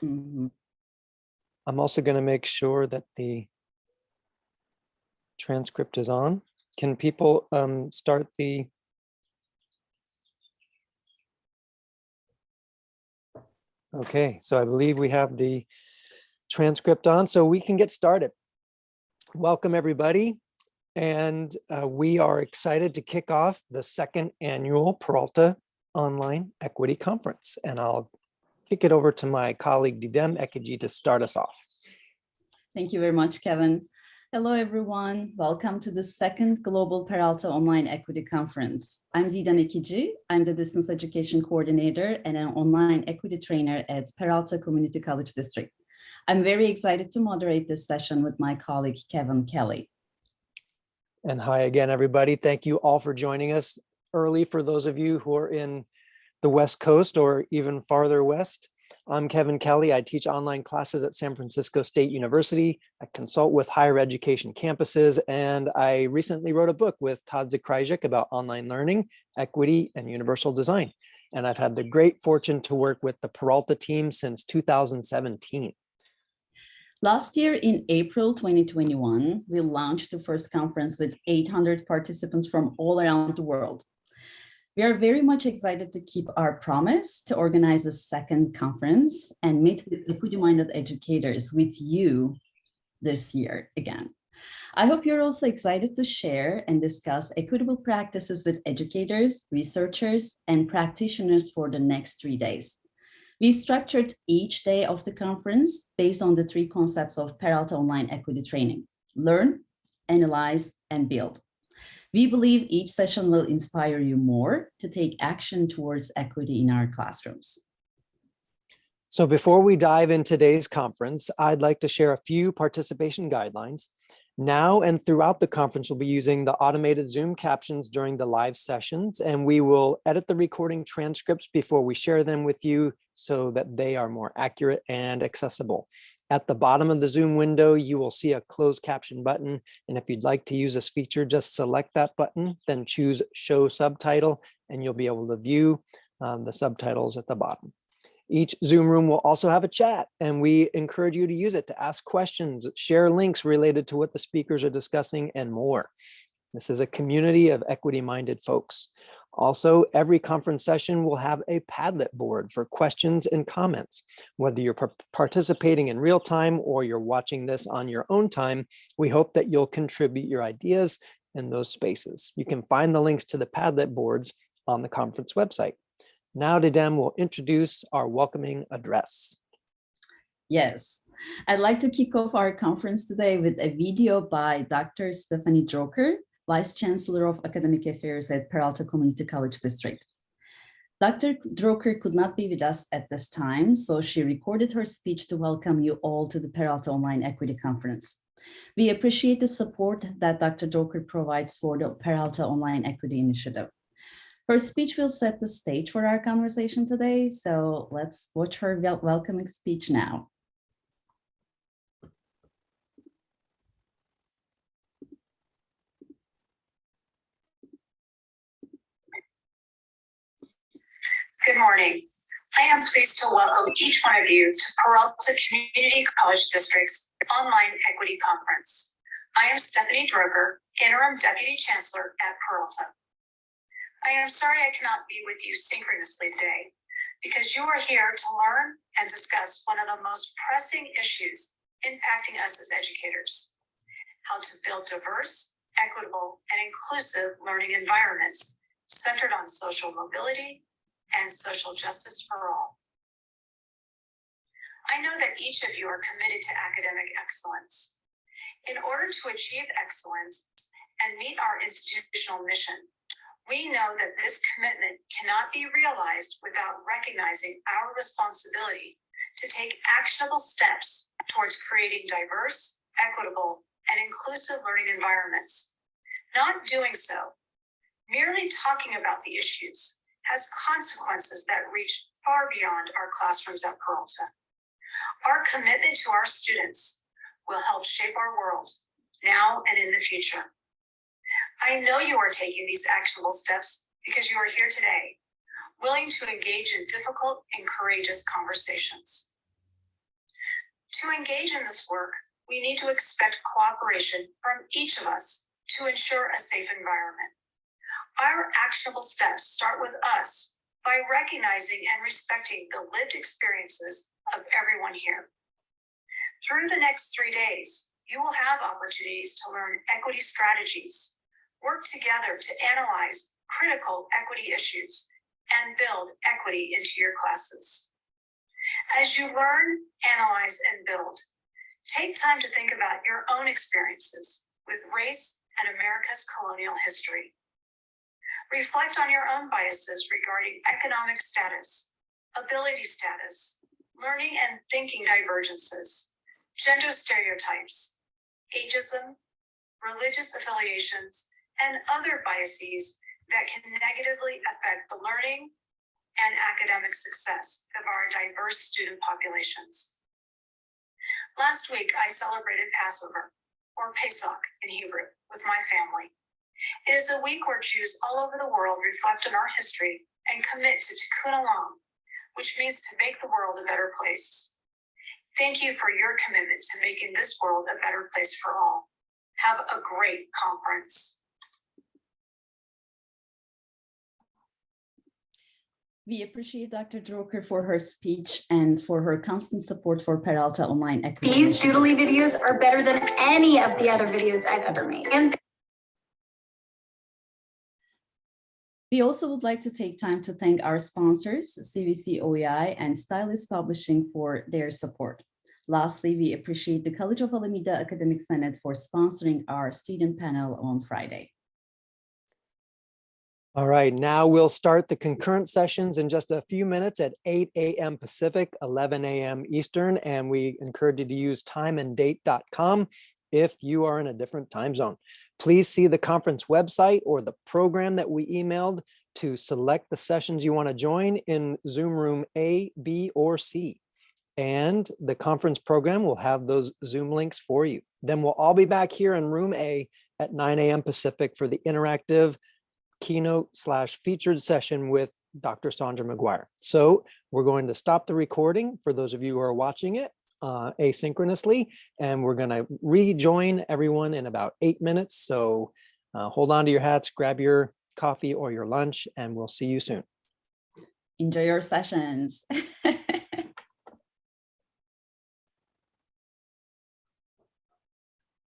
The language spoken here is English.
Mhm. I'm also going to make sure that the transcript is on. Can people start the... Okay, so I believe we have the transcript on, so we can get started. Welcome, everybody. And we are excited to kick off the second annual Peralta Online Equity Conference. And I'll kick it over to my colleague, Didem Ekici, to start us off. Thank you very much, Kevin. Hello, everyone. Welcome to the second Global Peralta Online Equity Conference. I'm Didem Ekici. I'm the Distance Education Coordinator and an online equity trainer at Peralta Community College District. I'm very excited to moderate this session with my colleague, Kevin Kelly. And hi again, everybody. Thank you all for joining us early for those of you who are in the West Coast or even farther west. I'm Kevin Kelly. I teach online classes at San Francisco State University. I consult with higher education campuses, and I recently wrote a book with Todd Zakrajcic about online learning, equity, and universal design. And I've had the great fortune to work with the Peralta team since 2017. Last year in April 2021, we launched the first conference with 800 participants from all around the world. We are very much excited to keep our promise to organize a second conference and meet with equity-minded educators with you this year again. I hope you're also excited to share and discuss equitable practices with educators, researchers, and practitioners for the next 3 days. We structured each day of the conference based on the 3 concepts of Peralta Online Equity Training: learn, analyze, and build. We believe each session will inspire you more to take action towards equity in our classrooms. So before we dive into today's conference, I'd like to share a few participation guidelines. Now and throughout the conference, we'll be using the automated Zoom captions during the live sessions, and we will edit the recording transcripts before we share them with you so that they are more accurate and accessible. At the bottom of the Zoom window, you will see a closed caption button. And if you'd like to use this feature, just select that button, then choose Show Subtitle, and you'll be able to view the subtitles at the bottom. Each Zoom room will also have a chat, and we encourage you to use it to ask questions, share links related to what the speakers are discussing, and more. This is a community of equity-minded folks. Also, every conference session will have a Padlet board for questions and comments. Whether you're participating in real time or you're watching this on your own time, we hope that you'll contribute your ideas in those spaces. You can find the links to the Padlet boards on the conference website. Now, Didem will introduce our welcoming address. Yes, I'd like to kick off our conference today with a video by Dr. Stephanie Droker, Vice Chancellor of Academic Affairs at Peralta Community College District. Dr. Droker could not be with us at this time, so she recorded her speech to welcome you all to the Peralta Online Equity Conference. We appreciate the support that Dr. Droker provides for the Peralta Online Equity Initiative. Her speech will set the stage for our conversation today, so let's watch her welcoming speech now. Good morning. I am pleased to welcome each one of you to Peralta Community College District's Online Equity Conference. I am Stephanie Droker, Interim Deputy Chancellor at Peralta. I am sorry I cannot be with you synchronously today because you are here to learn and discuss one of the most pressing issues impacting us as educators: how to build diverse, equitable, and inclusive learning environments centered on social mobility and social justice for all. I know that each of you are committed to academic excellence. In order to achieve excellence and meet our institutional mission, we know that this commitment cannot be realized without recognizing our responsibility to take actionable steps towards creating diverse, equitable, and inclusive learning environments. Not doing so, merely talking about the issues, has consequences that reach far beyond our classrooms at Peralta. Our commitment to our students will help shape our world now and in the future. I know you are taking these actionable steps because you are here today, willing to engage in difficult and courageous conversations. To engage in this work, we need to expect cooperation from each of us to ensure a safe environment. Our actionable steps start with us by recognizing and respecting the lived experiences of everyone here. Through the next 3 days, you will have opportunities to learn equity strategies, work together to analyze critical equity issues, and build equity into your classes. As you learn, analyze, and build, take time to think about your own experiences with race and America's colonial history. Reflect on your own biases regarding economic status, ability status, learning and thinking divergences, gender stereotypes, ageism, religious affiliations, and other biases that can negatively affect the learning and academic success of our diverse student populations. Last week, I celebrated Passover, or Pesach in Hebrew, with my family. It is a week where Jews all over the world reflect on our history and commit to Tikkun Olam, which means to make the world a better place. Thank you for your commitment to making this world a better place for all. Have a great conference. We appreciate Dr. Droker for her speech and for her constant support for Peralta Online Equity. These doodly videos are better than any of the other videos I've ever made. And we also would like to take time to thank our sponsors, CVC OEI and Stylist Publishing, for their support. Lastly, we appreciate the College of Alameda Academic Senate for sponsoring our student panel on Friday. All right, now we'll start the concurrent sessions in just a few minutes at 8 a.m. Pacific, 11 a.m. Eastern, and we encourage you to use timeanddate.com if you are in a different time zone. Please see the conference website or the program that we emailed to select the sessions you want to join in Zoom room A, B, or C. And the conference program will have those Zoom links for you. Then we'll all be back here in room A at 9 a.m. Pacific for the interactive keynote/featured session with Dr. Sandra McGuire. So we're going to stop the recording for those of you who are watching it asynchronously, and we're going to rejoin everyone in about 8 minutes. So hold on to your hats, grab your coffee or your lunch, and we'll see you soon. Enjoy your sessions.